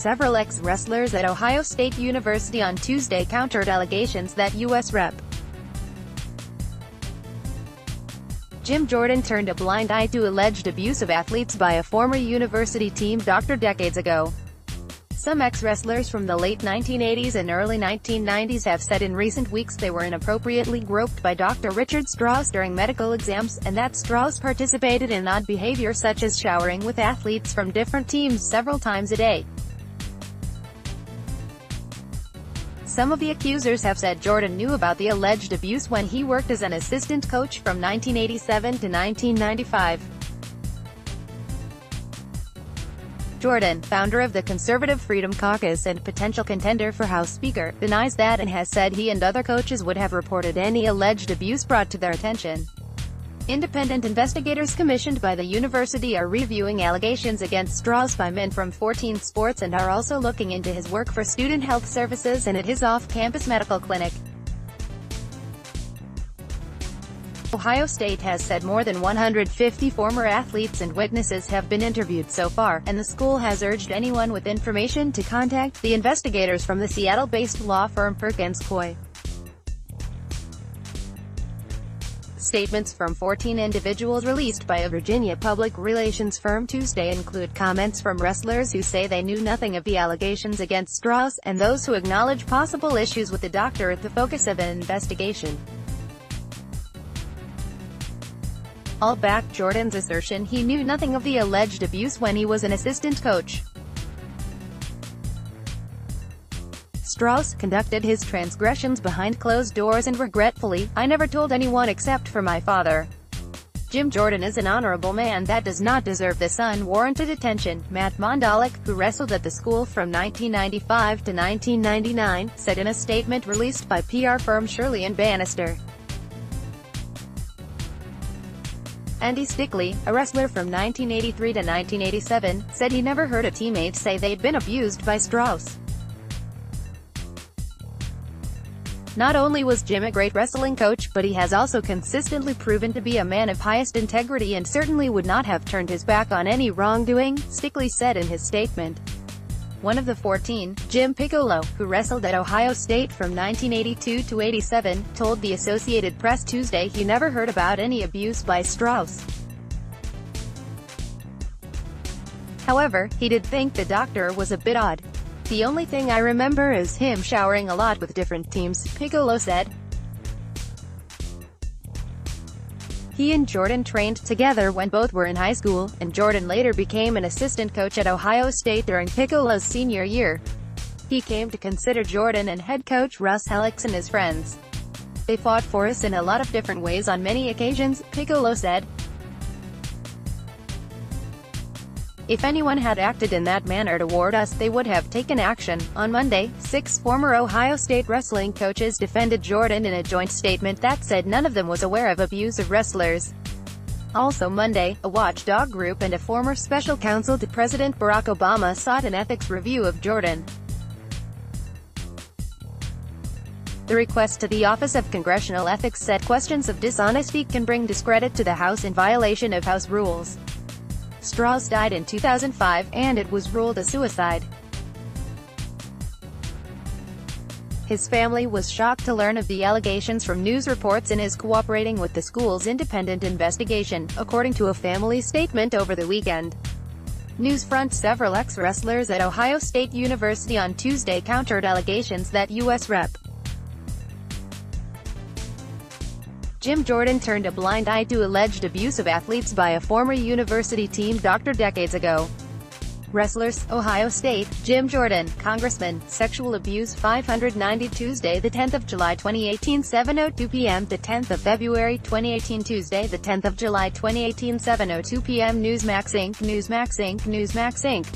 several ex-wrestlers at Ohio State University on Tuesday countered allegations that U.S. Rep. Jim Jordan turned a blind eye to alleged abuse of athletes by a former university team doctor decades ago. Some ex-wrestlers from the late 1980s and early 1990s have said in recent weeks they were inappropriately groped by Dr. Richard Strauss during medical exams, and that Strauss participated in odd behavior such as showering with athletes from different teams several times a day. Some of the accusers have said Jordan knew about the alleged abuse when he worked as an assistant coach from 1987 to 1995. Jordan, founder of the Conservative Freedom Caucus and potential contender for House Speaker, denies that and has said he and other coaches would have reported any alleged abuse brought to their attention. Independent investigators commissioned by the university are reviewing allegations against Strauss by men from 14 sports and are also looking into his work for student health services and at his off-campus medical clinic. Ohio State has said more than 150 former athletes and witnesses have been interviewed so far, and the school has urged anyone with information to contact the investigators from the Seattle-based law firm Perkins Coie. Statements from 14 individuals released by a Virginia public relations firm Tuesday include comments from wrestlers who say they knew nothing of the allegations against Strauss, and those who acknowledge possible issues with the doctor at the focus of an investigation. All backed Jordan's assertion he knew nothing of the alleged abuse when he was an assistant coach. Strauss conducted his transgressions behind closed doors and regretfully, I never told anyone except for my father. Jim Jordan is an honorable man that does not deserve this unwarranted attention, Matt Mondalik, who wrestled at the school from 1995 to 1999, said in a statement released by PR firm Shirley & Bannister. Andy Stickley, a wrestler from 1983 to 1987, said he never heard a teammate say they'd been abused by Strauss. Not only was Jim a great wrestling coach, but he has also consistently proven to be a man of highest integrity and certainly would not have turned his back on any wrongdoing, Stickley said in his statement. One of the 14, Jim Piccolo, who wrestled at Ohio State from 1982 to 87, told the Associated Press Tuesday he never heard about any abuse by Strauss. However, he did think the doctor was a bit odd. The only thing I remember is him showering a lot with different teams, Piccolo said. He and Jordan trained together when both were in high school, and Jordan later became an assistant coach at Ohio State during Piccolo's senior year. He came to consider Jordan and head coach Russ Hellickson his friends. They fought for us in a lot of different ways on many occasions, Piccolo said. If anyone had acted in that manner toward us, they would have taken action. On Monday, 6 former Ohio State wrestling coaches defended Jordan in a joint statement that said none of them was aware of abuse of wrestlers. Also Monday, a watchdog group and a former special counsel to President Barack Obama sought an ethics review of Jordan. The request to the Office of Congressional Ethics said questions of dishonesty can bring discredit to the House in violation of House rules. Strauss died in 2005, and it was ruled a suicide. His family was shocked to learn of the allegations from news reports and is cooperating with the school's independent investigation, according to a family statement over the weekend. Newsfront: several ex-wrestlers at Ohio State University on Tuesday countered allegations that U.S. Rep. Jim Jordan turned a blind eye to alleged abuse of athletes by a former university team doctor decades ago. Wrestlers, Ohio State, Jim Jordan, Congressman, sexual abuse 590 Tuesday the 10th of July 2018 7:02 p.m. the 10th of February 2018 Tuesday the 10th of July 2018 7:02 p.m. Newsmax Inc. Newsmax Inc. Newsmax Inc.